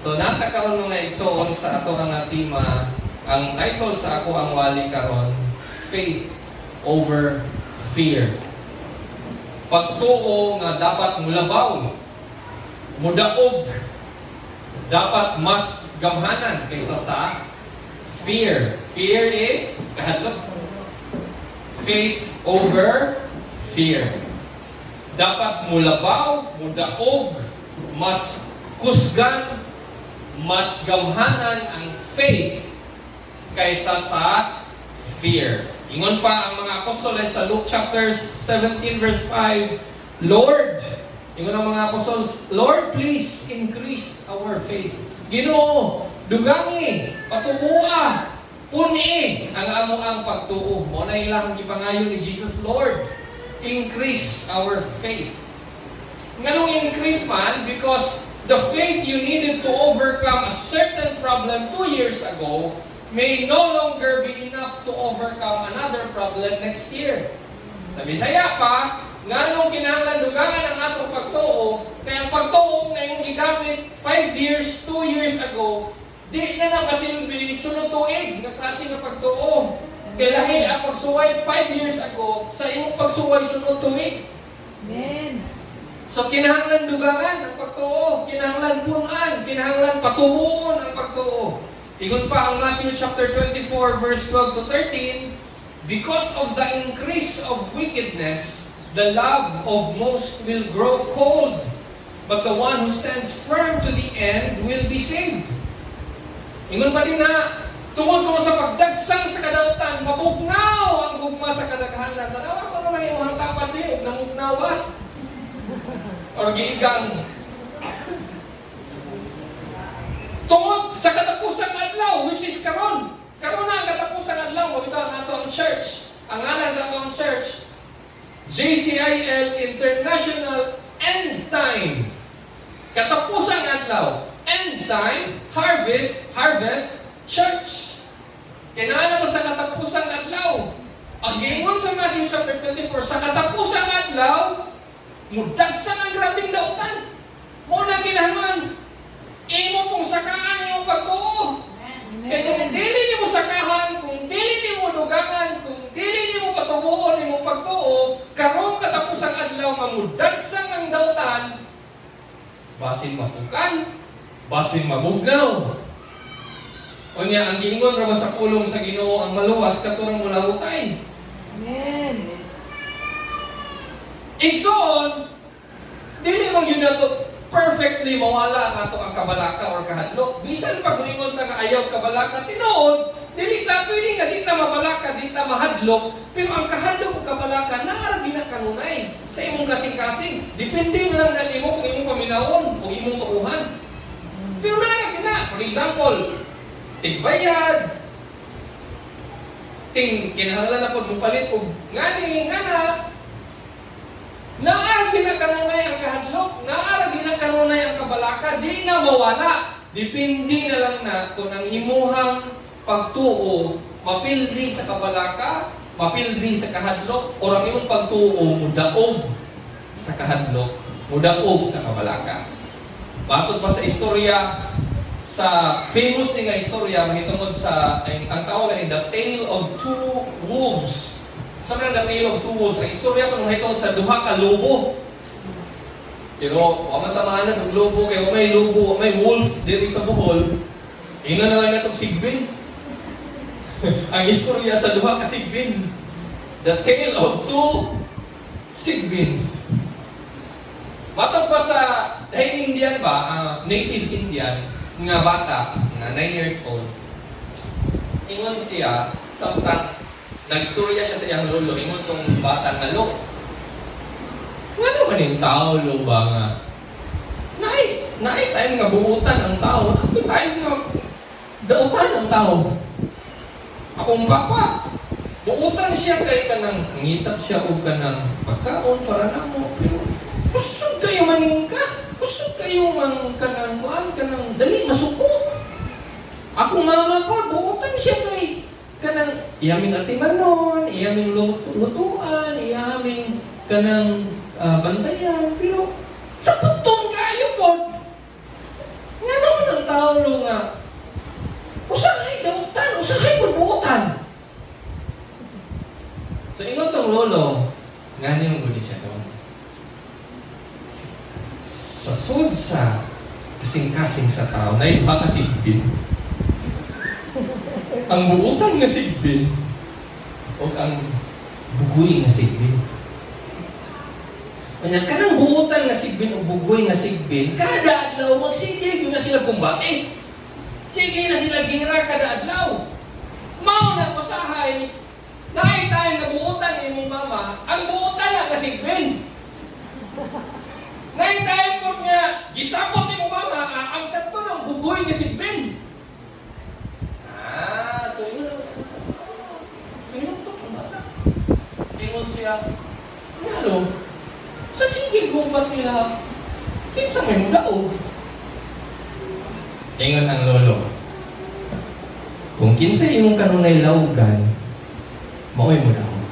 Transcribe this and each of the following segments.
So natakaroon mga igsoon sa ato ang tema, ang title sa ako ang wali karon, Faith over Fear. Pagtuo nga dapat mulabaw, mudaog, dapat mas gamhanan kaysa sa fear. Fear is kahadlok. Faith over fear. Dapat mulabaw, mudaog, mas kusgan, mas gamhanan ang faith kaysa sa fear. Ingon pa ang mga apostoles sa Luke chapter 17 verse 5, Lord, ingon ang mga apostoles, Lord, please increase our faith. Ginoo, dugangi, patubuha, puni ang amo ang pagtuo. Mo na ilang gipangayo ni Jesus, Lord, increase our faith. Nganong increase man? Because the faith you needed to overcome a certain problem 2 years ago may no longer be enough to overcome another problem next year. Sa Bisaya pa, nganong kinahanglan dugangan ang atong pagtuo, kaya ang pagtuo na yung gigamit 5 years, 2 years ago, di na nakasilbi sunod tuig na klase ng pagtuo. Kaya lahi ang pagsuway 5 years ago sa imong pagsuway sunod tuig. Amen. So kinahanglan dugangan ang pagtuo, kinahanglan punan, kinahanglan patubuon ang pagtuo. Ingon pa ang Matthew chapter 24 verse 12 to 13, because of the increase of wickedness, the love of most will grow cold, but the one who stands firm to the end will be saved. Ingon pa din na, tungod ko sa pagdagsang sa kadautan, mabugnaw ang gugma sa kadaghanan. Tanawa ko naman yung hantapan niyo, namugnaw ba? Or giigang. Tungod sa katapusang adlaw, which is karon. Karon na ang katapusang adlaw, mabitaw nato ang church. Ang ngalan sa atong church, JCIL International End Time. Katapusang adlaw, End Time, Harvest Church. Kailangan nato sa katapusang adlaw. Ang giingon sa Matthew chapter 24, sa katapusang adlaw, mudagsan ang grabing dautan. Mo na kinahanglan, imo pong sakahan imong pagtuo. Kaya kung dili nimo sakahan, kung dili nimo dugangan, kung dili nimo patubuon imong pagtuo, karong katapusang adlaw nga mudagsan ang dautan, basin matukan, basin mabugnaw. Unya ang giingon ra sa pulong sa Ginoo, ang maluwas katurang mulahutay. Amen. Igsoon, dili mo yun na to perfectly mawala nato ang kabalaka or kahadlok. Bisan pag moingon ta nga ayaw kabalaka, tinuod, dili ta pwede nga di ta mabalaka, di ta mahadlok, pero ang kahadlok o kabalaka naara din na kanunay sa imong kasing-kasing. Depende na lang na nimo kung imong paminawon o imong tuuhan. Pero naara gina, for example, tigbayad, kinahanglan na po mupalit og ngani, ngana, naaragi na kanunay ang kahadlok, naaragi na kanunay ang kabalaka, di na mawala. Depende na lang na kung ang imuhang pagtuo, mapildi sa kabalaka, mapildi sa kahadlok, o ang imong pagtuo, mudaog sa kahadlok, mudaog sa kabalaka. Matod pa sa istorya, sa famous ni nga istorya, mahitungod sa, ang tawag ni The Tale of Two Wolves. Sabi na The Tale of Two Wolves. Ang istorya ko nung hitungod sa duha ka lobo. Pero, wala tamaan ng lobo, kaya may lobo, may wolf dito sa Bohol. Ina na lang na itong sigbin. Ang istorya sa duha ka sigbin. The Tale of Two Sigbins. Matag pa sa Indian ba, native Indian, nga bata, na 9 years old, ingon siya, samtang nagstorya siya sa iyang lolo, ingon tong bata nga, lo, nga naman yung tao, lo ba nga? Naay tayo nga buutan ang tao, naay tayo nga dautan ang tao. Akong papa, buutan siya kay kanang, ngitap siya o kanang pagkaon para na mo, pero kusog kayo maning ka. Kusog kayo man kanang dali masuko. Ako mama ko, buutan siya kay kanang iyaming atimanon, iyaming lutuan, iyaming kanang bantayan. Pero sa putong kayo po, nga naman ang Paulo nga, usahay dautan, usahay bubuotan. So, ingon tong lolo, nga niyo mong siya doon. Sa sud sa kasing-kasing sa tao, na iba ka sigbin. Ang buutan nga sigbin, o ang bugoy nga sigbin. Kanya, kanang buutan nga sigbin o bugoy nga sigbin, kada adlaw, magsige, yun na sila kumbate. Sige na sila gira kada adlaw. Mao na usahay, naay tayo na buutan ni mong mama, ang buutan na nga sigbin. Naay tayo po nga, gisapot ni mong mama, ang kanto ng bugoy nga sigbin. So yun, yun to, kumata. Ingon siya, ano? Sa sige, gumbat nila, kinsa may mudaog. Ingon ang lolo, kung kinsa imong kanunay lawgan, maoy mudaog.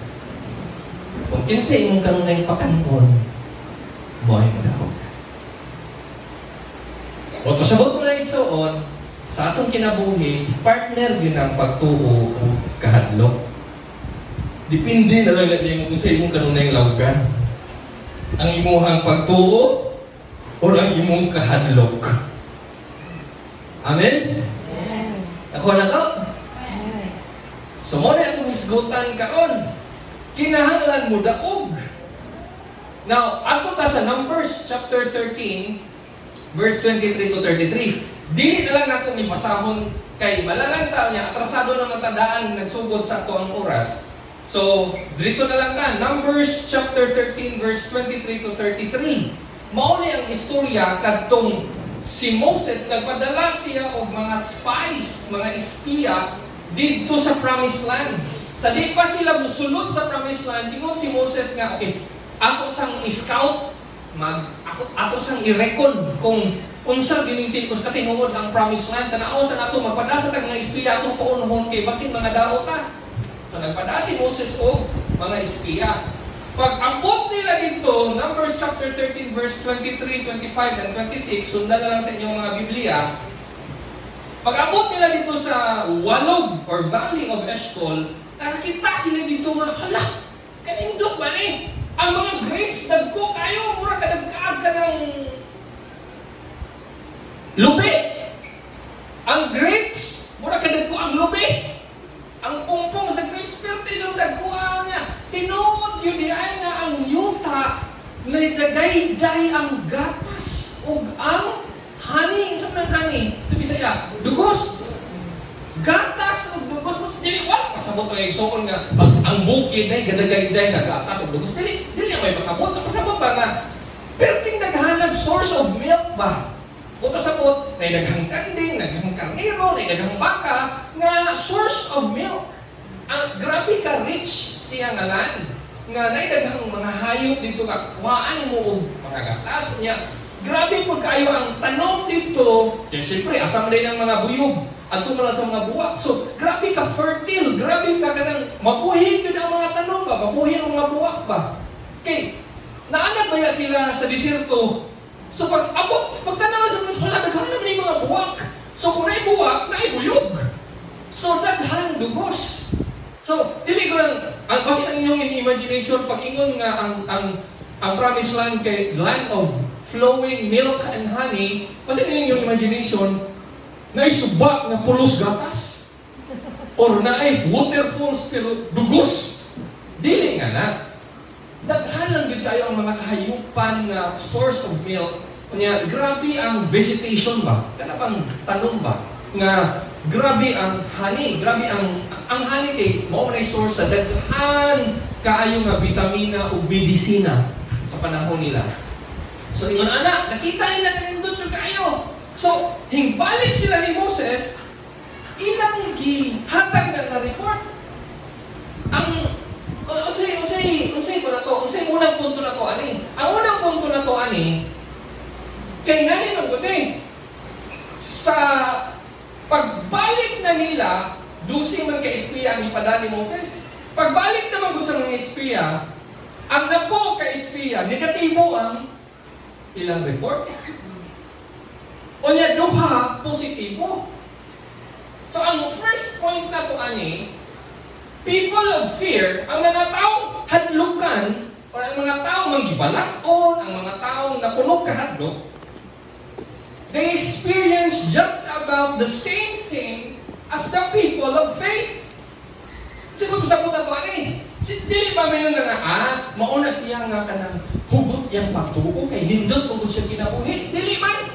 Kung kinsa imong kanunay pakanon, maoy mudaog. O kasabot mo na igsoon, sa atong kinabuhi, partner yun ang pagtuo o kahadlok. Depende na lang natin kung sa imong kanunay lawgan. Ang imuhang pagtuo o ang imong kahadlok. Amen? Ako na to? So, mo na itong hisgutan karon. Kinahanglan mo daog. Now, ato ta sa Numbers chapter 13, verse 23 to 33. Dili na lang natin ipasahon kay malalanta niya, atrasado na matandaan, nagsugod sa ato ang oras. So, diretso na lang ka. Numbers chapter 13, verse 23 to 33. Mauli ang istorya kadtong si Moses, nagpadala siya og mga spies, mga espiya, dito sa Promised Land. Sa di pa sila musulod sa Promised Land, ingon si Moses nga, okay, ako sang scout, ako sang i-reckon kung unsa ginintin ko sa tinuod ang Promised Land. Tanaw sa nato, magpadasa tag mga espiya atong paunohon kay basin mga daot ta. So nagpadala si Moses og mga espiya. Pag ambot nila dito, Numbers chapter 13, verse 23, 25, and 26, sundan na lang sa inyong mga Biblia. Pag ambot nila dito sa Walog or Valley of Eshcol, nakakita sila dito nga, hala, kanindot ba ni? Ang mga grapes, dagko kayo, mura ka nagkaag ka ng lubi. Ang grapes, mura ka dagko ang lubi. Ang pungpong sa grapes, pero yung dagkuha niya. Tinuod yun di ay nga ang yuta na dagay-day ang gatas o ang honey. Saan ng honey? Sa Bisaya, dugos. Gatas o dugos. Dili, wala pasabot na yung sokon nga. Ang bukid ay gadagay-day na gatas o dugos. Dili na may pasabot. Ang pasabot ba nga? Pero tingdaghanag source of milk ba? Kung pasabot, na daghang kanding, daghang karnero, na daghang baka, nga source of milk. Ang grabe ka rich siya nga land. Nga naidaghang mga hayop dito ka, kuhaan mo og mga gatas niya. Grabe po kayo ang tanom dito. Kaya siyempre, asam din ang mga buyog. At tumala sa mga buwak. So, grabe ka fertile. Grabe ka kanang mapuhin yun ang mga tanom ba? Mapuhin ang mga buwak ba? Okay, naanad ba sila sa disyerto? So, pag tanaw sa mga wala, daghan naman yung mga buwak. So, kung na'y buwak, na'y buyog. So, daghan dugos. So, dili ko lang, kasi ang inyong imagination, pag ingon nga ang Promised Land kay land of flowing milk and honey, kasi ang inyong imagination, na subak na pulos gatas. Or na ay waterfalls pero dugos. Dili nga na. Daghan lang din tayo ang mga kahayupan na source of milk. Kanya, grabe ang vegetation ba? Kana bang tanong ba? Nga, grabe ang honey. Grabe ang honey kay mao na source sa daghan kaayo nga vitamina o medisina sa panahon nila. So, ingon anak, nakita nila na nindot yung kaayo. So, hingbalik sila ni Moses, ilang gihatag na report. Unsay ko na to? Unsay unang punto na to ani? Ang unang punto na to ani, kay nga ni gabi, sa pagbalik na nila, dusi man kay espiya ang ipadala ni Moses. Pagbalik naman gud sa mga espiya, ang napo kay espiya, negatibo ang ilang report. O niya, duha, positibo. So, ang first point na to ani, people of fear, ang mga taong hadlukan, o ang mga taong manggibalakon, ang mga taong napunog kahadlok, they experience just about the same thing as the people of faith. Siguro sa puta to ani, dili ba may nga mauna siya nga kanang hugot yang pagtuo kay nindot tungkol siya kinabuhi. Dili man.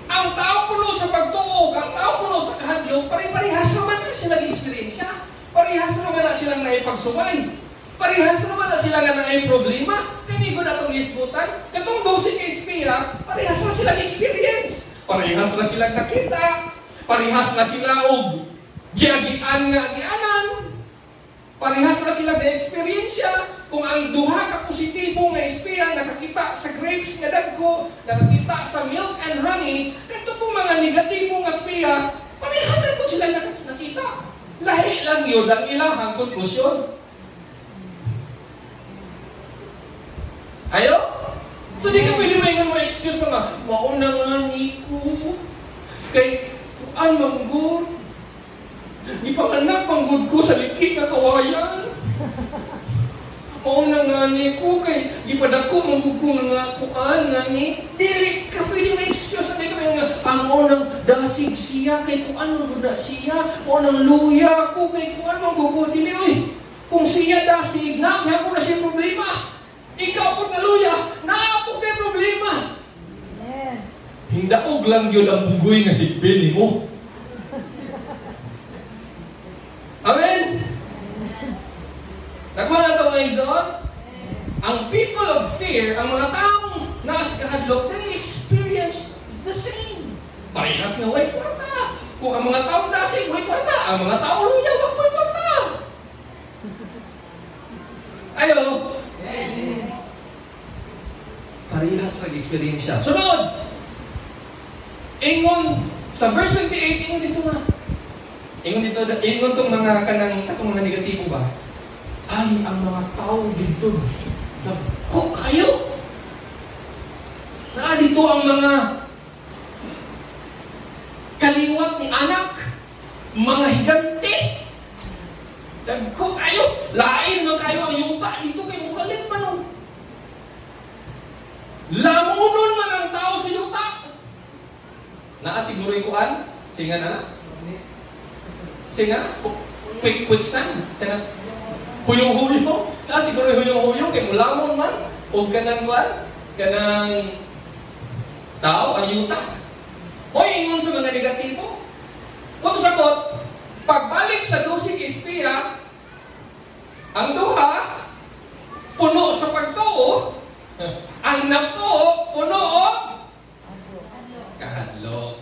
Ang tao puno sa pagtuo, ang tao puno sa kahadlok, pare-parehas naman na silang eksperyensya. Parehas naman na silang naipagsubay. Parehas naman na sila nga naay problema. Kanigo na itong isbutan. Katong 12 ka espiya, parehas na silang experience. Parehas na silang nakita. Parehas na sila og giagian nga gianan. Parehas na sila na eksperyensya. Kung ang duha ka positibo nga espiya nakakita sa grapes nga dagko, nakakita sa milk and honey, kanto po mga negatibo nga espiya, parehas na po sila nakita. Lahi lang yun ang ilahang konklusyon. Ayo? So di ka pwede may mga excuse mga mauna nga ni ko kay kuan manggod ipanganak manggod ko sa likit na kawayan. Mauna nga ni ko kay gipadako manggod ko nga kuan nga ni dili ka pwede may excuse na kami nga ang unang dasig siya kay kuan manggod na siya unang luya ko kay kuan manggod ko dili oy kung siya dasig na ko na siya problema. Ikaw po naluya, naapok kay problema. Amen. Hindaog lang yun ang bugoy nga sigbin mo. Amen? Nagwa na ito ngayon, ang people of fear, ang mga taong naas kahadlok, they experience the same. Parehas nga way kwarta. Kung ang mga taong dasig, way kwarta. Ang mga taong luya, wag way kwarta. Ayo? Parehas nag-experience siya. Sunod! Ingon, sa verse 28, ingon dito nga. Ingon tong mga katong mga negatibo ba? Ay, ang mga tao dito, dagko kayo. Na dito ang mga kaliwat ni anak, mga higante. Dagko kayo. Lain man kayo ang yuta dito kay mukalit man o. Lamunon man ang tao sa yuta. Naasiguro yung kuan? Singa na? Singa? Quicksand? Huyong-huyong? Naasiguro yung huyong-huyong kay mulamon man? O kanang kuan? Kanang tao, ang yuta. O ingon sa mga negatibo. Kung sabot, pagbalik sa 12 espiya, ang duha, puno sa pagtuo, ang napuo, puno o kahadlok.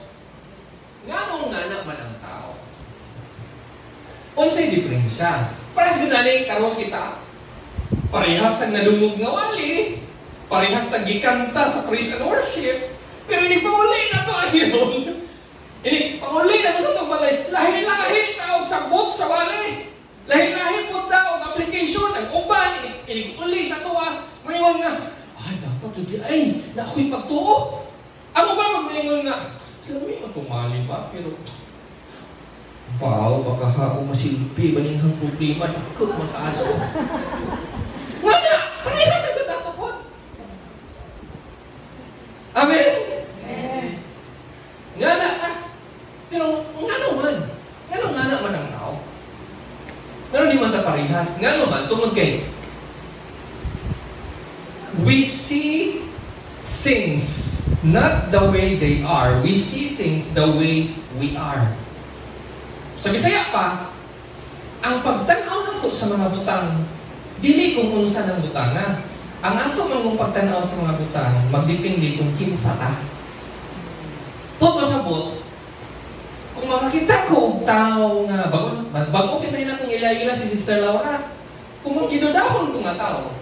Nganong nanak man ang tao? Unsay diferensya? Parehas ganali karon kita. Parehas tag nadungog nga wali. Parehas tag gikanta sa praise and worship. Pero hindi pa uli na to ayon. Ini panguli na to sa itong balay. Lahi-lahi taog sabot sa wali. Lahi-lahi po taog application. Ang uban, ini uli sa tuwa. Mayroon nga, ay, dapat dyan ay, na ako'y pagtuo. Ang uban, mayroon nga, sila may matumali ba? Pero, bao, baka hao masilpi, baninghang problema, nakot makaadso. Nga na, parehas ang ganda po. Amen? Amen. Nga na, pero nga naman ang tao. Nga di man ta parehas. Nga naman, tungod kay, we see things not the way they are. We see things the way we are. Sa Bisaya pa, ang pagtanaw nato sa mga butang, dili kung unsa ng butanga. Ang ato mong pagtanaw sa mga butang, magdepende kung kinsa ta. Put masabot, kung makakita ko og tao nga bago kita na kung ila-ila si Sister Laura, kung magkidodahon ko nga tao,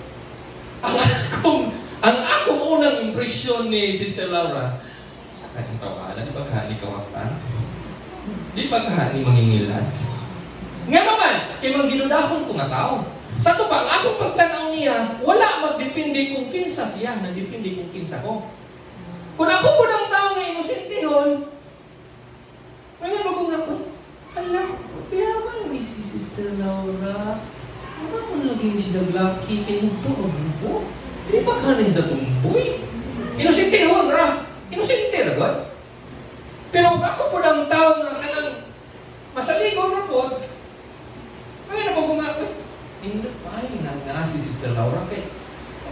ang akong unang impresyon ni Sister Laura, sa kanyang tawanan, di ba kahani kawaktan? Di ba kahani mangingilan? Nga naman, kay magkidodahon ko nga tao. Sa ito pa, ang akong pagtanaw niya, wala magdepende kung kinsa siya, nagdepende kung kinsa ko. Kung ako po ng tao nga inosente yun, ngayon ako nga po, alam, kaya ba ni si Sister Laura? Ano ko lagi siya Lucky, kinugto o grupo? Di ba ka na sa tumboy? Inosente yun, ra. Inosente na God. Pero ako po ng tao na kanang masaligaw na po, ngayon ako kumakot. Hindi, ay, nga si Sister Laura kay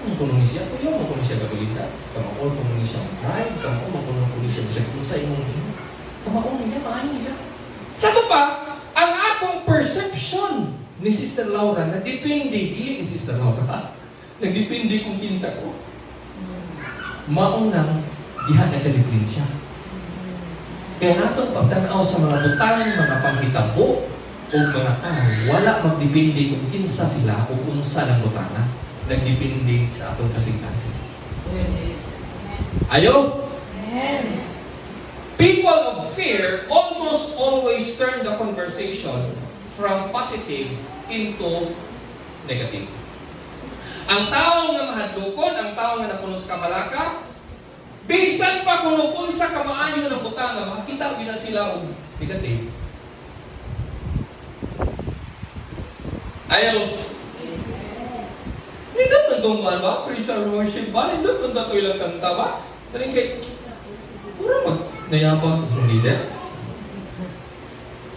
kung kuno siya, kung yung makuno siya gabilita, kamakol kuno siya mag-drive, kamakol makuno kuno siya sa imong ino. Kamakol niya, maayon siya. Sa ito pa, ang akong perception ni Sister Laura, nagdepende, dili ni Sister Laura, nagdepende kung kinsa ko. Maunang, diha nagkalipin siya. Kaya natong pagtanaw sa mga butang, mga panghitabo, o mga tao, wala magdepende kung kinsa sila o kung saan ang butanga. Nagdepende sa atong kasing-kasing. Ayo? Amen. People of fear almost always turn the conversation from positive into negative. Ang tao nga mahadlokon, ang tao nga napuno sa kabalaka, bisan pa kung sa kamaayo ng butanga, makakita ko na sila og negative. Ayaw. Nindot man itong ba? Praise and worship ba? Nindot man ito ilang kanta ba? Daling kay, pura mag-nayabang itong leader.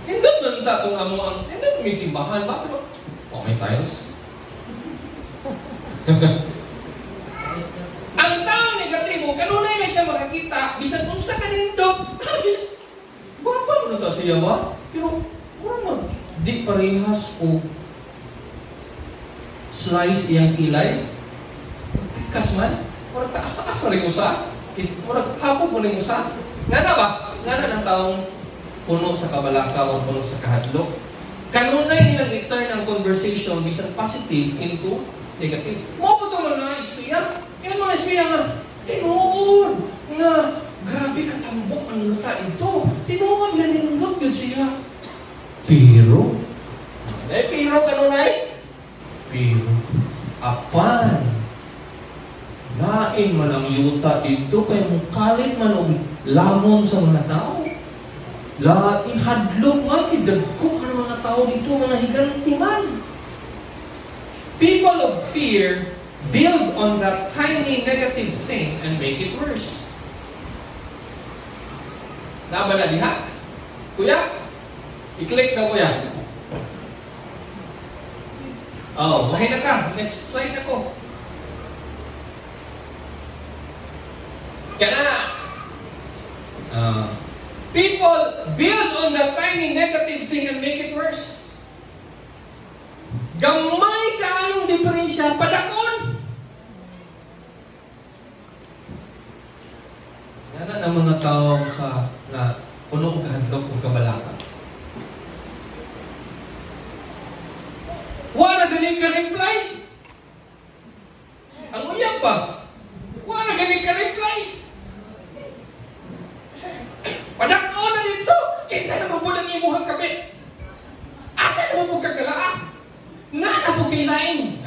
Nindot man ito itong amuang, nindot may simbahan ba? Pero, may tiles. Ang tao negatibo, kanunay na siya makakita, bisan kung sa kanindot, baka mo na ito siya ba? Pero, pura di parehas o slice iyang kilay. Kasman, murag taas-taas mo rin usa. Murag hapon mo rin usa. Nga na ba? Nga na ng taong puno sa kabalaka o puno sa kahadlok. Kanunay nilang i-turn ang conversation bisan positive into negative. Mo po ito mga istorya. Yan mga istorya nga, tinuod nga, grabe katambok ang luta ito. Tinuod nga nilundot yun siya. Pero kanunay? Pero, apan, lain man ang yuta dito, kaya mong kalit man og lamon sa mga tao. Lain, hadlok man, idagkok ang mga tao dito, mga higanti man. People of fear build on that tiny negative thing and make it worse. Naba na diha? Kuya, i-click na kuya. Oh, buhay na ka. Next slide ako. Kana. People build on that tiny negative thing and make it worse. Gamay kayong diferensya, padakon. Nana ng mga tao sa na puno og kahadlok o kabalaka. Wala galing ka reply. Ang uyab ba? Wala galing ka reply. Padakaw na dito. Kinsa na po ng imuhang kape? Asa na po kagalaan? Na po kay laing.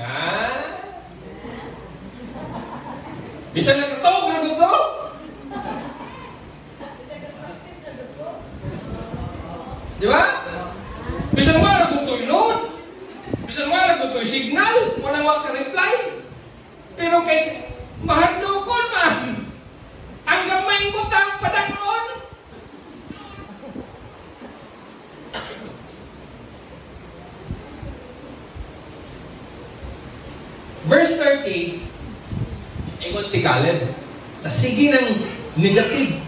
Bisa na katawag na dito? Di ba? Bisa na wala kong load. Bisan wala ko ito signal, wala ka reply. Pero kay mahadlokon man, ang gamay ko tang padakon. Verse 30, ingon si Caleb, sa sige ng negative.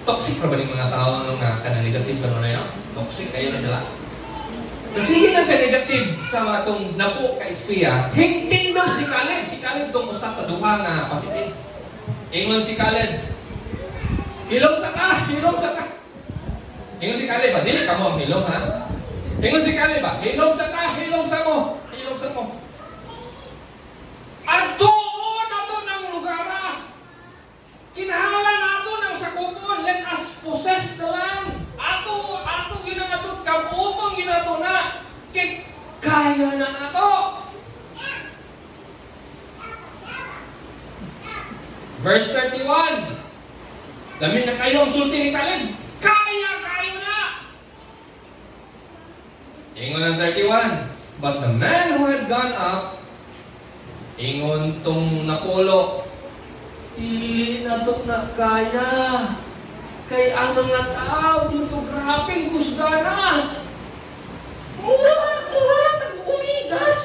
Toxic pa ba ng mga tao nung ka-negative ka na yun? Toxic, kayo na sila. Sa sige ng ka-negative sa atong napo ka-espiya, hingtindog si Caleb. Si Caleb itong usa sa duha nga positive. Ingon si Caleb, hilong sa ka, hilong sa ka. Ingon si Caleb, dili ka mo ang hilong ha? Ingon si Caleb, hilong sa ka, hilong sa mo, hilong sa mo. Adtuon nato ng lugar. Kinahanglan nato ng sakupon. Let us possess the land. Ato ginagato, kabutong ginato na. Kaya na nato. Verse 31. Lamin na kayo ang sulti ni Caleb. Kaya kayo na! Ingon ang 31. But the man who had gone up, ingon tong Napolo, dili na to na kaya. Kay ang mga tao dito, grabing kusga na. Mura na tag-umigas.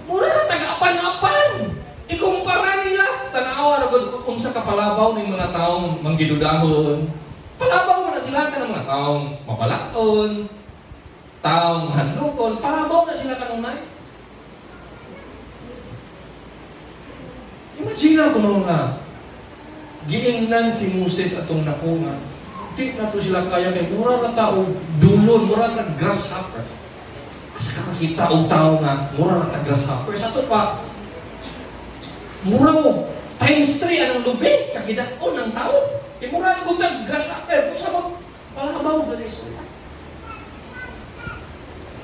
Mura na tag-apan-apan. Ikumpara nila. Tanawa, kung sa kapalabaw ng mga taong manggidudahon. Palabaw mo na sila ka ng mga taong mapalakon, taong handukon. Palabaw na sila kanunay. Imagine ko nung nga, giingnan si Moses atong nakunga. Di na to sila kaya kay mura na tao dulon, mura na grasshopper. Kasi kakakita og tao nga, mura na grasshopper. Sa to pa, mura mo, times 3 anong lubid, kakidakon ng tao. E mura na kung grasshopper, kung sa mga palabaw na isula.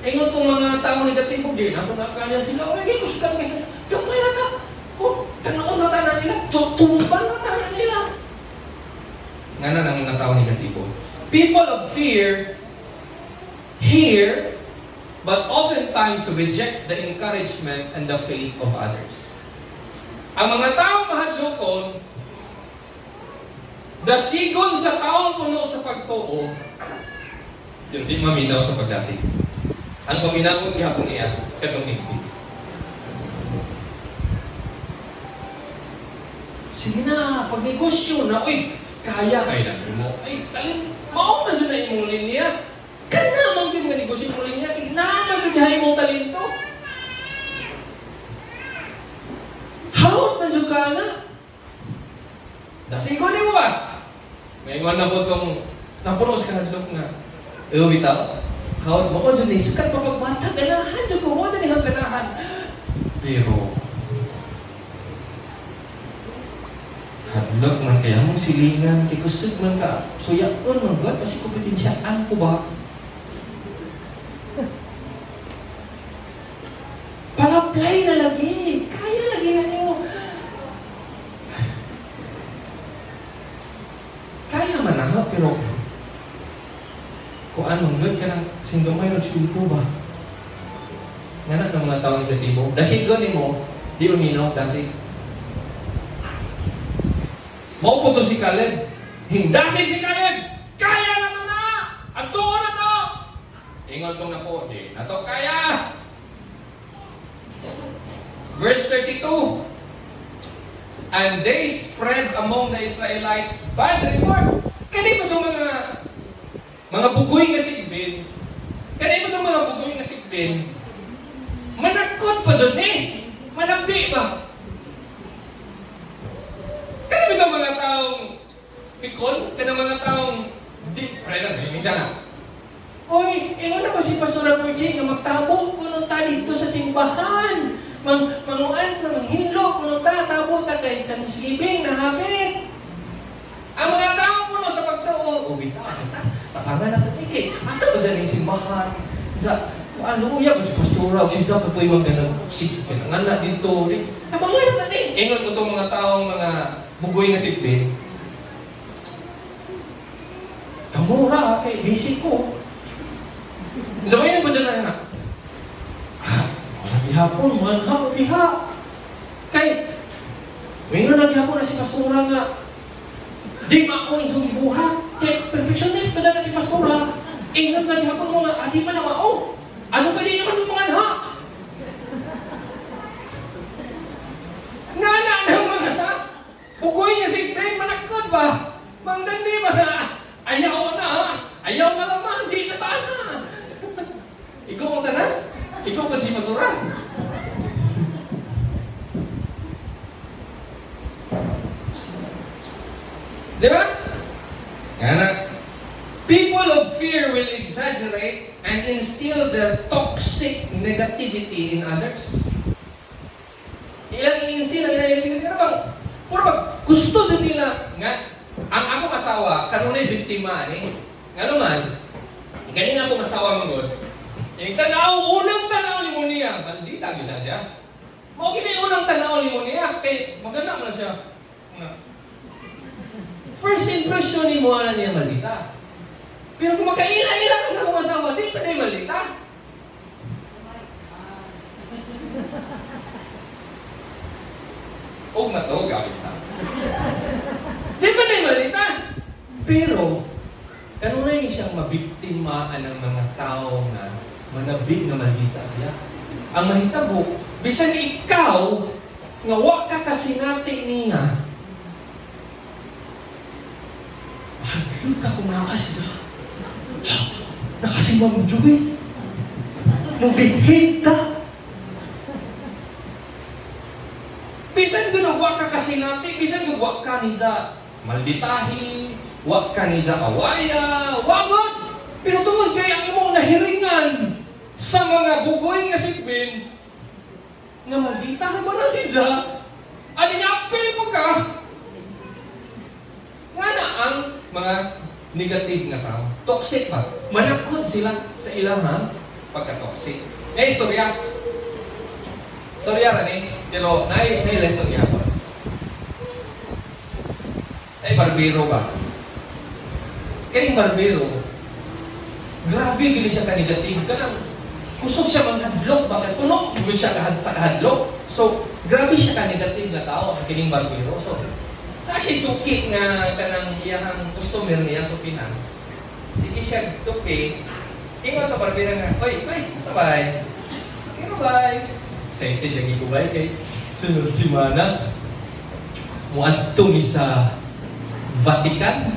Ingon tong mga tao negatibo, di na to na kaya sila. Oy, gikusgan kayo. Gamay na ta. Oh, tanaon na tanan nila. Tutumban na tanan nila. Nga na ng mga tao negatibo. People of fear hear but oftentimes reject the encouragement and the faith of others. Ang mga taong mahadlokon, dasigon sa taong puno sa pagtuo, yun di maminaw sa pagdasig. Ang paminawon gihapon niya, katong higdi. Sige na, pag-negosyo na, uy, kaya kayo na mo. Ay, talin, mauna dyan na imong linya. Kana mong din nga negosyo imong linya, kaya naman kagyahay mong talento. Hawat na dyan ka na. Nasigo ni mo ba? May iwan na po itong napuno sa kanadlok nga. Bitaw, hawat mo ko dyan, sukat mapagmata, ganahan dyan ko mo dyan ihang ganahan. Pero, hadlok man kaya mong silingan, kay kusog man ka, suyaon man God, kasi kompetensyaan ko ba? Pang-apply na lagi, kaya lagi na niyo. Kaya man na, pero kung anong God ka ng singgamay o tsuko ba? Nganak ng mga tao negatibo, dasigo ni mo, di uminaw, dasig. Maupo to si Caleb. Hindasig si Caleb! Kaya naman na! Ang tuon na to! Ingon tong napo, di na to kaya! Verse 32. And they spread among the Israelites bad report. Kani ba itong mga bugoy nga sigbin? Kani ba itong mga bugoy nga sigbin? Manakot pa dyan eh! Manabdi ba? Kaya ba itong mga taong pikon? Kaya mga taong di... Preda, hindi na. Uy, ingon na ko si Pastor Apoche nga magtabo ko nung ta dito sa simbahan. Manguan, manghinlo ko nung ta, tabo ta kay Thanksgiving na hapit. Ang mga taong puno sa pagtao, bitaw, tapangan na ito. Ato ba dyan yung simbahan? Ano uya ba si Pastora? Si Japa po yung mga sikit ka na nga dito. Tapangan na ito. Ingon ko itong mga taong mga bugoy na sikbin. Kamura, kay basic ko. Sabayin ba dyan na anak? Gihapon, manghap, bihap. Kay, ngayon na gihapon na si Pastora nga. Di mako yung gibuhat. Kay, perfectionist ba dyan na si Pastora? Ingon na gihapon mo nga, di pa na mao. Ano pa di naman yung mga anak? Nana ng mga ta. Bugoy niya si Greg, manakod ba? Mangdandi ba na? Ayaw na ha? Ayaw na naman, di na taana. Ikaw mo tanan? Ikaw ba si Pastora? Di ba? Yan. People of fear will exaggerate and instill their toxic negativity in others. Ilang i-instill ang negativity na bang? Puro bang gusto din nila nga, ang akong asawa, kanunay biktima ni. Nga naman, ganing akong asawa mong God, yung unang tanaw ni mo niya, bandita gina siya. Mao gina yung unang tanaw ni mo niya, kay maganda mo na siya. First impression ni mo na niya malita. Pero kung makaila-ila ka sa mga asawa, di pa na malita. Huwag matawag awit na. Di ba na malita? Pero, kanunay ni siyang mabiktimaan ng mga tao na manabig na malita siya. Ang mahitabo, bisan ikaw, nga wa ka kasinati niya, mahagilot ka kung nakasida. Nakasimang Joey. Nag-hate ka. Bisan doon wa ka kasinati, bisan doon wa ka ninja malditahin, wa ka ninja awaya, wagod. Pero tungod kay ang imong nahiringan sa mga bugoy nga sikbin, nga maldita na ba na siya? Ano niya-apel mo ka? Nga na ang mga negative nga tao. Toxic ba? Manakot sila sa ilang pagka-toxic. Istorya. Istorya rin pero naila istorya ko. Barbero ba? Kaning barbero, grabe gini siya ka-negative. Kanang kusog siya manghadlok, bakit puno gud siya sa kahadlok. So, grabe siya ka-negative na tao sa kining barbero. So, kasi suki nga kanang iyang customer niya tupihan. Sige siya tupi. Ingon to barbero nga, "Oy, sabay." "Pero bye." Excited lagi ko bay kay sunod si Mana. Muadto mi sa Vatican.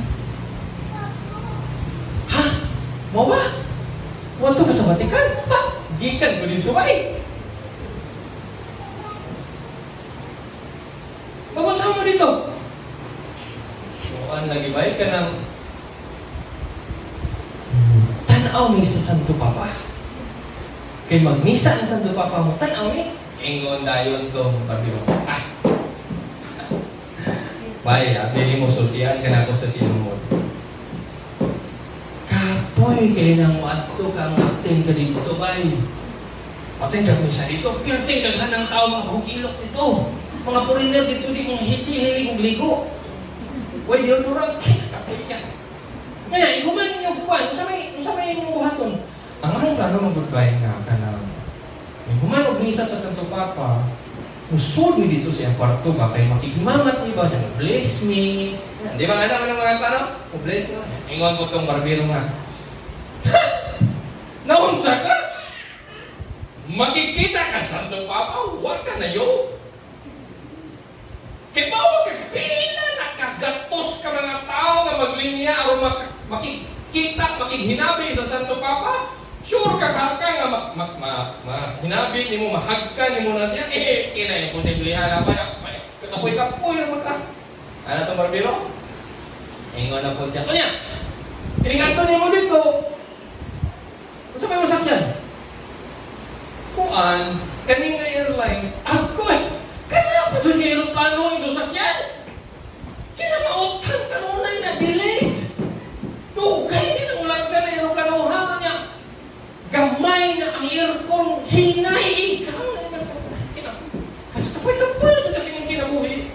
Ha? Mo ba? Muadto ka sa Vatican? Ha? Gikan ko dito bay. Mag-usap mo dito. An lagi baik ka ng tanaw mi sa Santo Papa. Kay magmisa ang Santo Papa mo, tanaw mi. Ingon dayon ko, barbero. Bay, abili mo sultian ka na ko sa tinumod. Kapoy, kaya nang mato ka, matin ka dito, bay. Matin ka misa dito. Pirting daghan ng tao, mga bukilok dito. Mga foreigner dito, di kong hiti-hili kong ligo. Uy, deodorant, kinakapoy niya. Ngayon, ikuman ninyo buwan, sa may yung buhaton. Ang anong plano mag-goodbye nga ka na, ikuman og misa sa Santo Papa, usod mi dito sa kwarto ba, kay makikimamat mi ba, na bless me. Di ba nga naman ang mga tanong? Bless mo. Ingon ko tong barbero nga. Naunsa ka? Makikita ka sa Santo Papa, huwag ka na yun. Kaya bawa ka, pila nakagatos ka mga tao na maglinya o makikita, makighinabi sa Santo Papa, sure ka nga hinabi ni mo, mahagka ni mo na siya, kina yung posiblihan na pa, kapoy-kapoy naman ka. Ano itong barbero? Ingon na po siya. Kanya, iningato niyo mo dito. Kung sa may masakyan? Kuan, kaning airlines, ako kaya pa doon kayo plano yung sakyan? Kinamautan ka nunay na delayed. Dugay din ang ulang ka na aeroplano niya. Gamay na ang aircon, hinay ikaw. Kasi kapoy-kapoy ito kasi yung kinabuhi.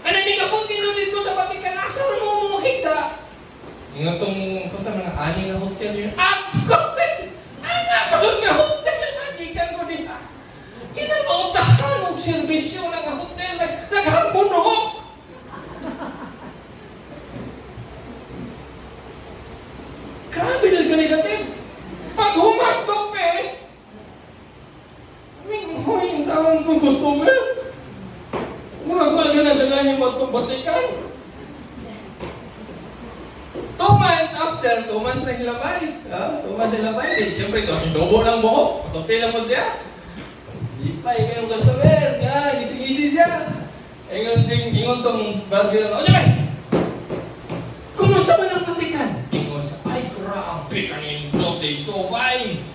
Ano hindi ka po dito sa Vatican, asa mo mo higda? Yung itong sa mga ani na hotel yun, ako! Anak pa doon nga hotel, nagikan ko din ha. Kinamautahan og serbisyo ng hotel, naghampunok. Grabe dyan ka negative. Pag humantok huy, ang taon itong customer. Murag pala ganang yung itong Vatican. 2 months after, 2 months na hilabay. 2 months na hilabay. Siyempre, ito ang dobo lang buhok. Patuti lang mo siya. Ipay kayong customer, nga, gising-gising siya. Ingon tong barbero na, "Oye, kumusta man ang Vatican?" Ingon siya, "Ay, grabe kanindot dito, bay.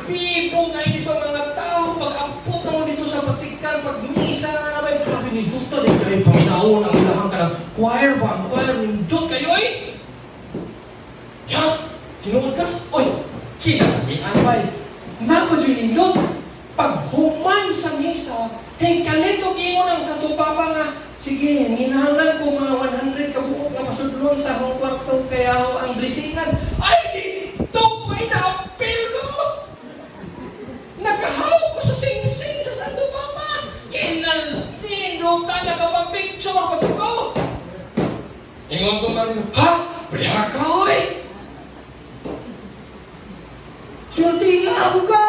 Pipo kayo dito mga tao, pag-ampot mo dito sa Vatican, pag-misa na bay, grabe nindot to, dito kayo paminahon ang ilahang ka ng choir ba? Ang choir, nindot kayo eh." "Ya, tinuod ka? Oy, kinagabihan bay. Napa dyan nindot? Pag human sa misa, hingkalit o ingon ang Santo Papa nga, sige, ginahanglan ko mga 100 ka doon sa akong kwarto kaya ho ang blisingan. Ay, dito may na-appeal ko! Nagkahaw ko sa sing-sing sa Santo Papa! Kinalino ka nakapag-picture ko sa ko! Ingon ko man, ha? Baliha ka, oy! Sulti ako ka!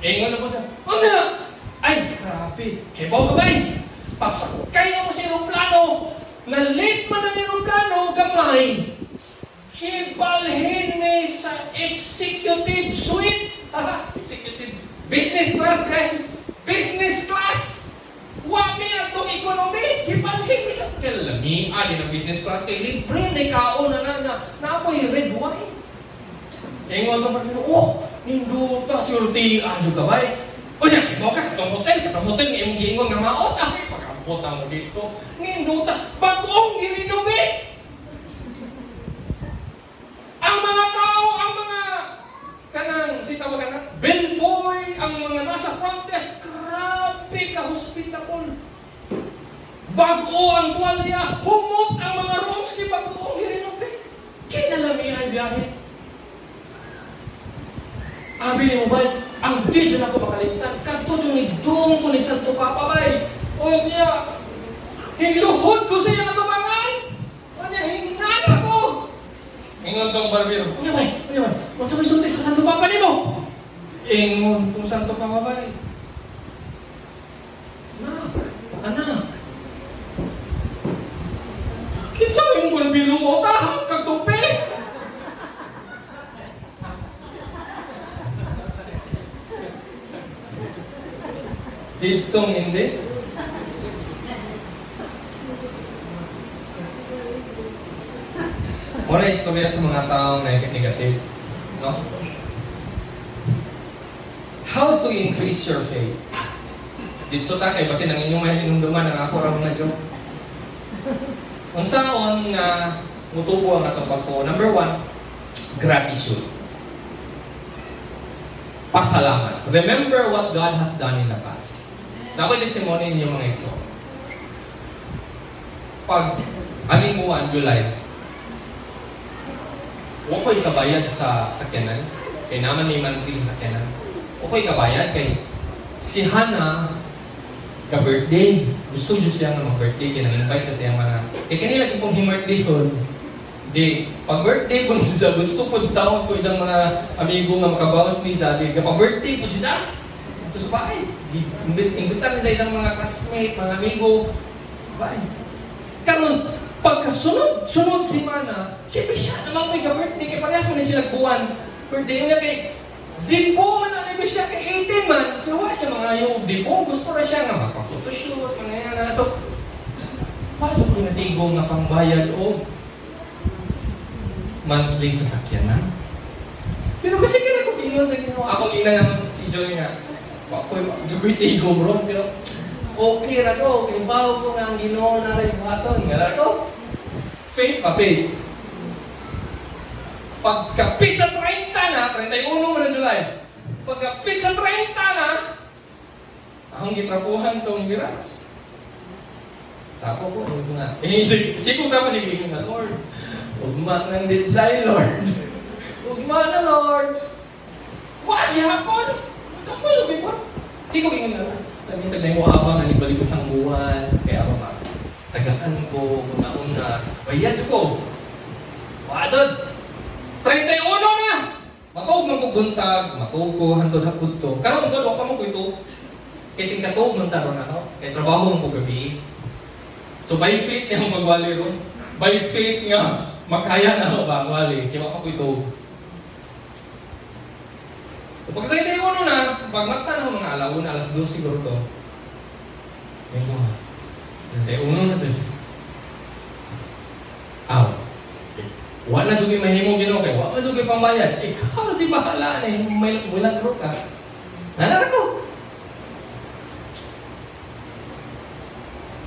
Ingon ako siya, ano? Ay, grabe! Kebaw ka ba eh? Pagsakay na mo sa aeroplano, na late man ang aeroplano, gamay. Kibalhin ni sa executive suite. Executive. Business class, right? Business class. Wami atong economy. Kibalhin ni sa kalami. Ali na business class kay libre na ikaon na apoy red wine. Ingon ko pa oh, ninduta surti ajo ka ba? O yan, mo ka itong hotel nga imong giingon nga maot pag-ampot mo dito. Ninduta, bagong girinove. Ang mga tao, ang mga kanang, si tawagan na, bellboy, ang mga nasa front desk, grabe ka hospitable. Bago ang tuwalya, humot ang mga rooms kay bagong girinove. Kinalami ay biyahe. Abi ni mo ba, ang di dyan ako makaligtan. Kanto dyan ni Dong ko ni Santo Papa bay. O niya, hinluhod ko sa iyang atubangan. O niya, hinana ko. Ingon tong barbero. O niya bay, kung sa may sulti sa Santo Papa ni mo. Ingon tong Santo Papa bay. Anak. Kinsa mo yung barbero mo, tahang kag tupi. Ditong hindi. Muna istorya sa mga taong negative. No? How to increase your faith? Dito ta kay basin ang inyong may hinumduman ang ako ra mga joke. Ang saon nga mutubo ang atong pagtuo. Number 1, gratitude. Pasalamat. Remember what God has done in the past. Nako'y testimony ninyo mga exo. Pag aging buwan, July, wako'y kabayad sa sakyanan. Kay naman may monthly sa sakyanan. Wako'y kabayad kay si Hana ka-birthday. Gusto dyan siya nga mag-birthday. Kaya nang-invite sa siyang mga... Kaya kanila kipong hi-birthday ko. Di, pag-birthday ko siya, gusto ko taon ko isang mga amigo nga makabawas ni Zabi. Kapag-birthday ko siya, ito sa bahay. Imbitan niya isang mga classmate, mga amigo. Bahay. Karon pagkasunod si Mana, siyempre siya naman may ka-birthday. Kaya parehas man sila buwan. Birthday niya kay... Di po man ang siya kay 18 man. Kaya siya mga yung di po. Gusto na siya nga mapapotoshoot, mga yan. So, paano ko natigong nga pangbayad o monthly sa sakyanan? Pero kasi kaya ko ingon sa ginawa. Ako ina naman si Joy nga. Joy tigo bro. Pero okay ra ko. Kaya bago ko nga ang ginoo na rin baton. Nga ra ko. Faith pa faith. Pagkapit sa 30 na, 31 mo na July. Pagkapit sa 30 na, akong gitrapuhan tong Mirage. Tapo ko, ano nga. Siguro na po, sige na, Lord. Ugma ng deadline, Lord. Ugma na, Lord. Wag, hapon. Saan mo lubi po? Siguro ingon na, Tagintag na yung abang na ibalik ko sa buwan. Kaya ako ma, tagaan ko, una-una. Bayad ko. Wadod. 31 na! Matuog man ko buntag, matuog ko, hantod hapod to. Karon God, wak pa mo ko ito. Kaya ting katuog man taron ano? Kaya trabaho mo ko gabi. So by faith niya akong magwali ron. By faith nga, makaya na ako ba ang wali. Kaya wak pa ko ito. So pag 31 na, pag magtan ako mga alauna, alas 12 siguro to. Yan ko ha. 31 na siya. Aw. Wala juga mahimong Ginoo kay wala juga pambayad. Ikaw si bahala ni may bulan ro ka. Nanar ko.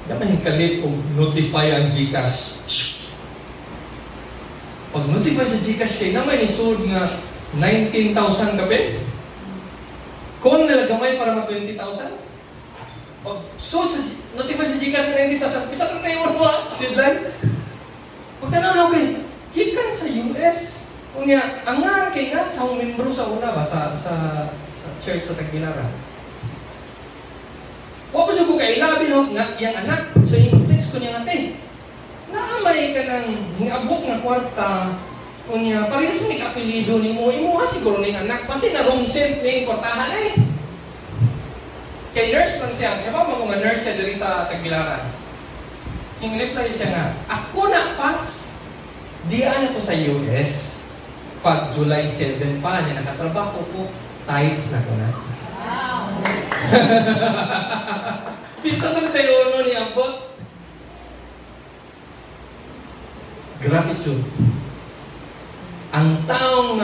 Dapat kalit og notify ang GCash. Pag notify sa GCash kay naman isud nga 19,000 gabi. Kung nalagamay para ma 20,000. Pag sud sa notify sa GCash nga 19,000, isa na yung deadline. Pagtanaw na kay, gikan sa US. Unya, ang nga kay nga sa membro sa una ba sa church sa Tagbilaran. Wa pa ko kay labi no nga iyang anak. So yung text ko niya ate. Naamay ka ng hingabot nga kwarta. Unya, parehas ni apelyido nimo. Imo siguro ning anak kasi na room sent ning kwartahan eh. Kay nurse man siya. Kaya ba mo nga nurse siya diri sa Tagbilaran. Yung reply siya nga, ako na pas. Diyan ako sa US. Pag July 7 pa, niya nakatrabaho ko, tithes na ko na. Wow. Pizza 31 ni Ambot. Gratitude. Ang taong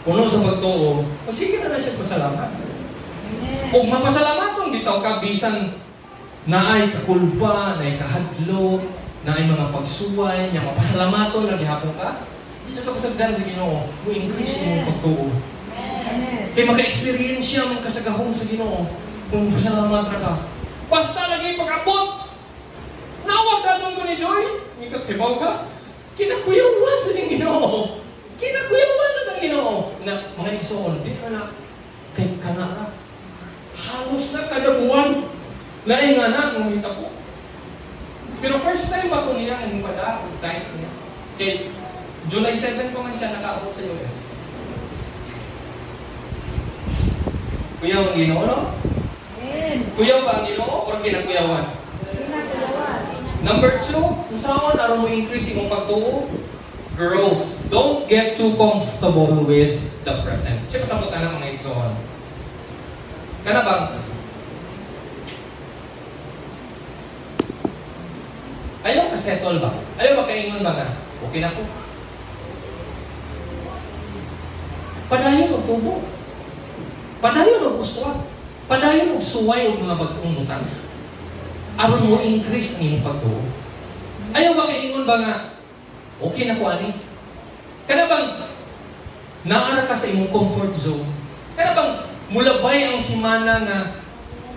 puno sa pagtuo, sige na siya pasalamat. Kung mapasalamatong bitaw ka, bisan na ay kakulpa, na ay kahadlo, na ay mga pagsuway, na mapasalamaton, na gihapon ka, hindi siya kapasagdan sa Ginoo, mo increase yung pagtuo. Kaya maka-experience siya mong kasagahong sa Ginoo, kung pasalamat na ka. Basta lagi pag-abot, nawag natin ko ni Joy, ikakibaw ka, kinakuyawan ito ng Ginoo. Kinakuyawan ito ng Ginoo. Na mga igsoon, di ka na, kay ka na, halos na kada buwan, laing nga na, kung hita po. Pero first time ba ito niya ang pada, thanks niya. Kay July 7 pa man siya nakaabot sa US. Kuyaw ang Ginoo, no? Amen. Kuyaw ba ang Ginoo or kinakuyawan? Kinakulawan. Number 2, kung saan araw mo increase yung pagtuo, growth. Don't get too comfortable with the present. Siya pasabot ka na mga igsoon. Kana bang, ayaw ka settle ba? Ayaw ba kaingon ba na? Okay na ko. Padayon magtubo. Padayon mag-uswat. Padayon magsuway o mga bagong utang. Aron mo increase ang iyong pagtuo. Ayaw ba kaingon ba nga? Okay na ko ani. Kana bang naara ka sa iyong comfort zone? Kana bang mulabay ang simana nga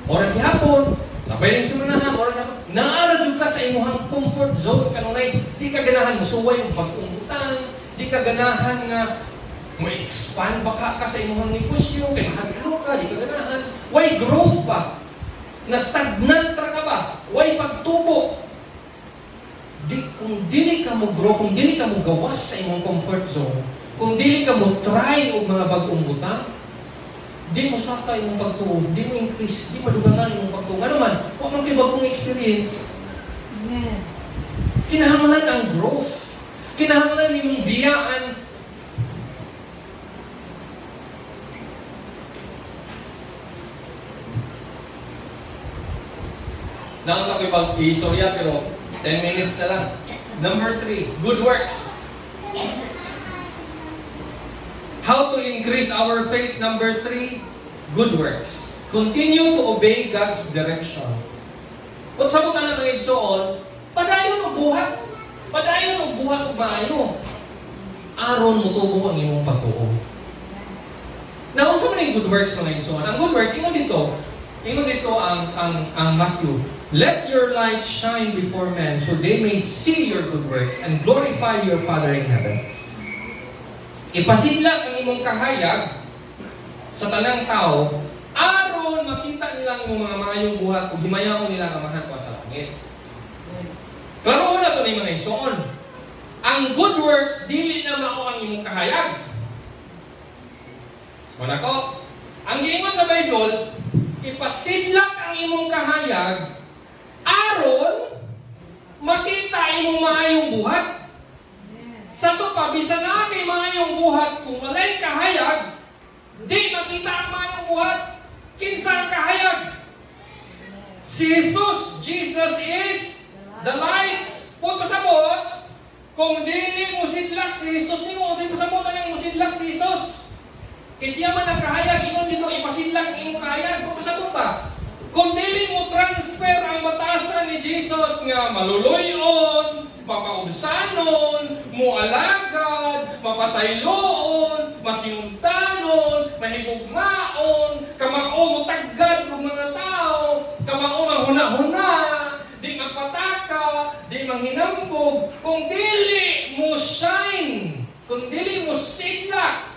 oras gihapon, labay rin simana ha, oras gihapon. Naara jud ka sa imong comfort zone kanunay di ka ganahan musuway ang pag-umutang, di ka ganahan nga mo-expand baka ka sa imong negosyo, kay mahadlo ka, di ka ganahan. Why growth pa? Na-stagnant ka ba? Why pagtubo? Kung dili ka mo grow, kung dili ka mo gawas sa imong comfort zone, kung dili ka mo try og mga bagong butang, di mo saka imong pagtuo, di mo increase, di madugangan imong pagtuo. Ano man, huwag man kayo bagong experience. Amen. Kinahanglan ang growth. Kinahanglan imong biyaan. Nakaka ko ibang istorya pero 10 minutes na lang. Number 3, good works. How to increase our faith? Number 3, good works. Continue to obey God's direction. Kung sabot ka na mga igsoon, padayon o buhat. Padayon o buhat o maayo. Aron mo tubo ang iyong pagtuo. Na kung saan yung good works mga igsoon? Ang good works, ingon dito ang Matthew. Let your light shine before men so they may see your good works and glorify your Father in heaven. Ipasidlak ang imong kahayag sa tanang tao aron makita nila ang imong mga maayong buhat ug himayaon nila ang amahan ko sa langit. Klaro na to ni mga igsoon. Ang good works dili na mao ang imong kahayag. So nako, ang giingon sa Bible, ipasidlak ang imong kahayag aron makita imong maayong buhat. Sa to pa, bisan na kay maayong buhat, kung walay kahayag, di makita ang maayong buhat. Kinsa ang kahayag? Si Jesus. Jesus is the light. Kung pasabot, kung dili mo sidlak si Jesus nimo, unsay pasabotan nang mo sidlak si Jesus? Kay siya man ang kahayag, ingon dito ipasidlak ang imong kahayag. Kung pasabot ba? Kung dili mo transfer ang batasan ni Jesus nga maluluyon, mapaubsanon, mualagad, mapasayloon, masinuntanon, mahigugmaon, kamao mo taggad ng mga tao, kamao manghuna-huna, di magpataka, di manghinambog kung dili mo shine, kung dili mo siglak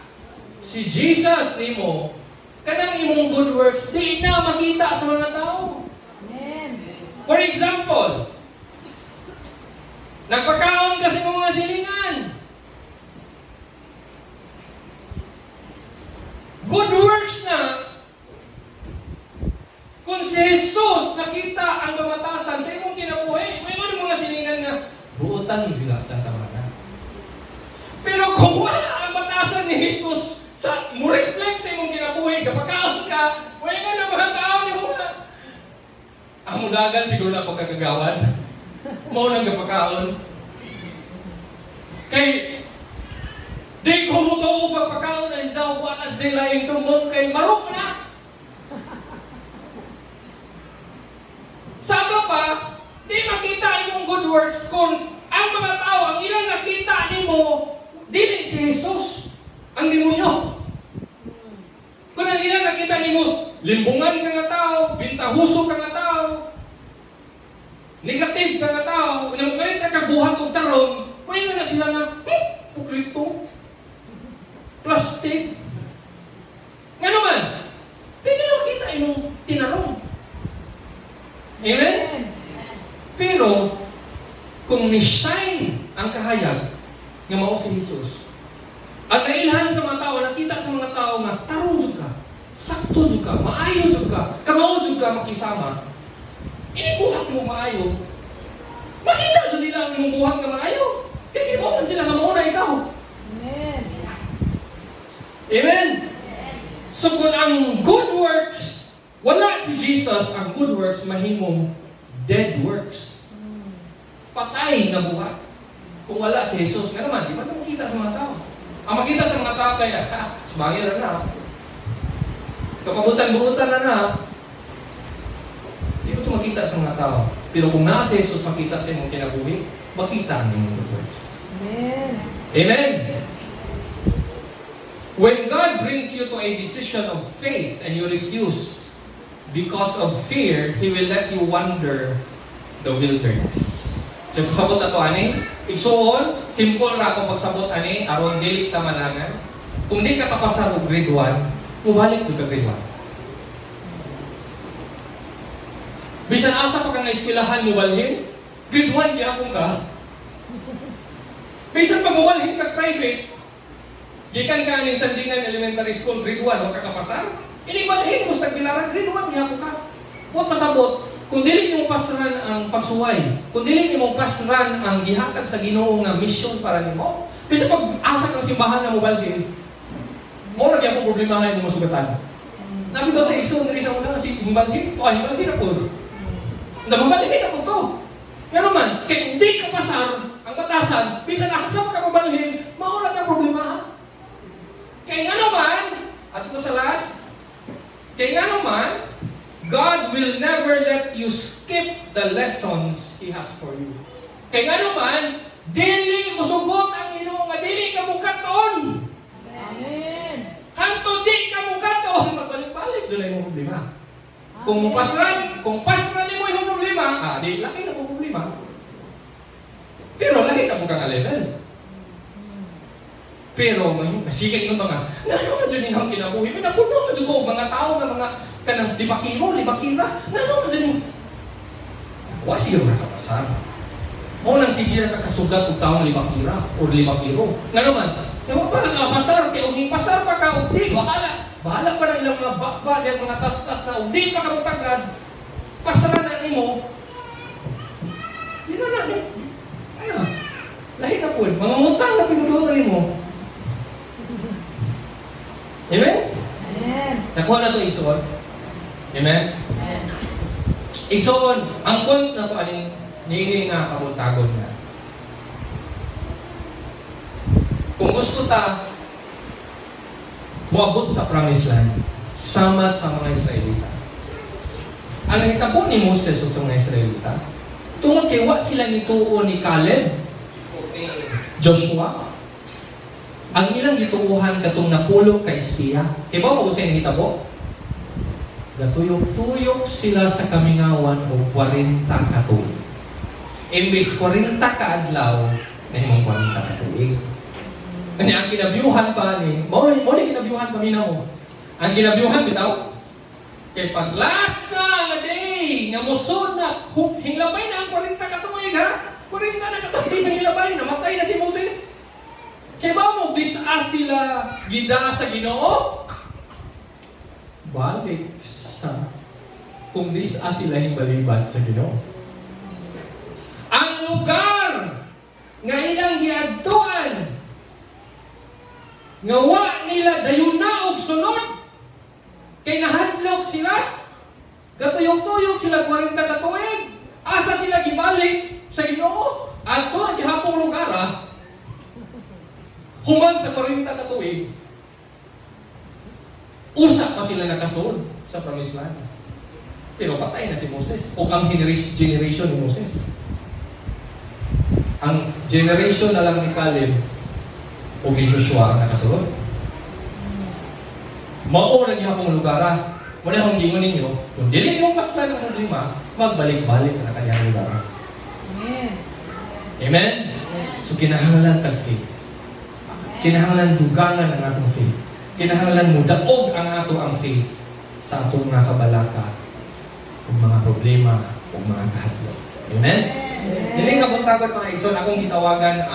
si Jesus nimo, kanang imong good works di na makita sa mga tao. Amen. For example, nagpakaon ka sa mga silingan. Good works na. Kung si Jesus nakita ang mamatasan sa imong kinabuhi, may mga silingan na buutan mo sila sa tamanan. Pero kung wala ang matasan ni Jesus sa mo reflect sa imong kinabuhi, kapakaon ka, wala na mga tao ni mo nga. Ang mudagan siguro na pagkakagawad. Mao nang kapakaon. Kay di ko mo to pagpakaon na isawa na sila yung tumong kay marok na. Saka pa, di makita imong good works kung ang mga tao, ang ilang nakita nimo, dili si Jesus, ang demonyo. Kung ang ilang nakita nimo, limbungan ka nga tao, bintahuso ka nga tao, negative ka nga tao, kung yung kalit na kabuhat o tarong, pwede na sila nga, pukrito, plastic. Nga naman, di nila makita imong tinarong. Amen? Pero, kung ni-shine ang kahayag nga mao si Jesus, ang nailhan sa mga tao, nakita sa mga tao nga, tarong jud ka, sakto jud ka, maayo jud ka, kamao jud ka makisama, inibuhat mo maayo, makita jud nila ang imong buhat nga maayo. Kaya kinuha sila nga mauna ikaw. Amen. Amen? So kung ang good works, wala si Jesus, ang good works, mahimong dead works. Patay na buhat. Kung wala si Jesus, nga naman, di ba ito makita sa mga tao? Ang makita sa mga tao kaya, sumangil na. Kapagutan-buutan na. Di ba ito makita sa mga tao? Pero kung na si Jesus makita sa imong kinabuhi, makita ang imong good works. Amen. Amen? When God brings you to a decision of faith and you refuse because of fear, He will let you wander the wilderness. So, pagsabot na ito, ani? Igsuon, simple ra kung pagsabot, ani, aron dili ka malangan. Kung di ka kapasar og grade 1, mubalik ka grade 1. Bisan asa pa ka nga eskwelahan mo balhin, grade 1 gyapon ka. Bisan pag mubalhin ka private, gikan ka ning Sandingan Elementary School, grade 1, o kakapasar, inibalhin mo sa tagbilaran, grade 1 gyapon ka. Huwag pasabot, kung dili nimo pasran ang pagsuway, kung dili nimo pasran ang gihatag sa Ginoo nga mission para nimo, bisan pag asa kang simbahan na mobalhin, mo ra gyapon problemahan mo sugatan. Nabi to tay igsoon diri sa una si himbalhin, himbalhin na pud. Namabalhin na pud to. Nga naman, kay hindi ka pasar ang batasan, bisan asa ka mabalhin, mao ra na problemahan. Kay nga naman, at ito sa last, kay nga naman, God will never let you skip the lessons He has for you. Kaya nga naman, dili musugot ang Ginoo nga dili ka mukaton. Amen. Hanto di ka mukaton, magbalik-balik sa imong problema. Kung pasran nimo imong problema, di laki na mo problema. Pero lahi na mo kang level. Pero sige yung mga naman dyan yung kinabuhi. May napuno na dyan ko mga tao na mga kanang libakiro, libakira. Naman dyan yung wala siguro nakapasar. Mo nang sige na kakasugat ng taong libakira o libakiro. Nga naman, yung pagkakapasar, kaya kung pasar pa ka, hindi, bahala pa na ilang mga bakbal, yung mga tas-tas na, hindi pa ka magtagad, pasaran na nimo, yun na lang, lahi na po, mga utang na pinuduhan nimo. Amen? Amen. Nakuha na ito igsoon. Amen? Amen. Igsoon, ang point na ito, aning niini nga kabuntagon na. Kung gusto ta buabot sa promised land, sama sa mga Israelita. Ang hitabo ni Moses sa mga Israelita, tungkol kay wa sila nituo ni Caleb o ni Joshua, ang ilang gituuhan katong napulo ka espiya. Kaya ba mo sa hitabo? Gatuyok-tuyok sila sa kamingawan o 40 katuig. Imbes 40 ka adlaw, nahimong 40 ka tuig. Kanya ang kinabyuhan pa ni, mo ni kinabyuhan pa mo. Ang kinabyuhan bitaw, kay pag last na nga day, nga musod na, hinglabay na ang 40 ka tuig ha? 40 na katuig ang hinglabay, namatay na si Moses. Kaya ba mo, bisa sila gida sa Ginoo? Balik sa kung bisa sila himbalibad sa Ginoo. Ang lugar nga ilang giadtuan nga wa nila dayuna og sunod kay nahadlok sila gatuyok-tuyok sila 40 ka tuig asa sila gibalik sa Ginoo adto na gihapong lugar human sa 40 ka tuig usa pa sila nakasunod sa promised land pero patay na si Moses o ang generation ni Moses. Ang generation na lang ni Caleb o ni Joshua ang nakasunod. Mao na gihapong lugar. Muna akong gingon ninyo, kung dili mo pasla ng problema, magbalik-balik na kanyang lugar. Amen. Amen? So kinahanglan tag faith. Kinahanglan dugangan ang atong faith. Kinahanglan mo daog ang ang faith sa atong mga kabalaka o mga problema o mga kahadlok. Amen? Dili ka buntagon mga igsoon akong gitawagan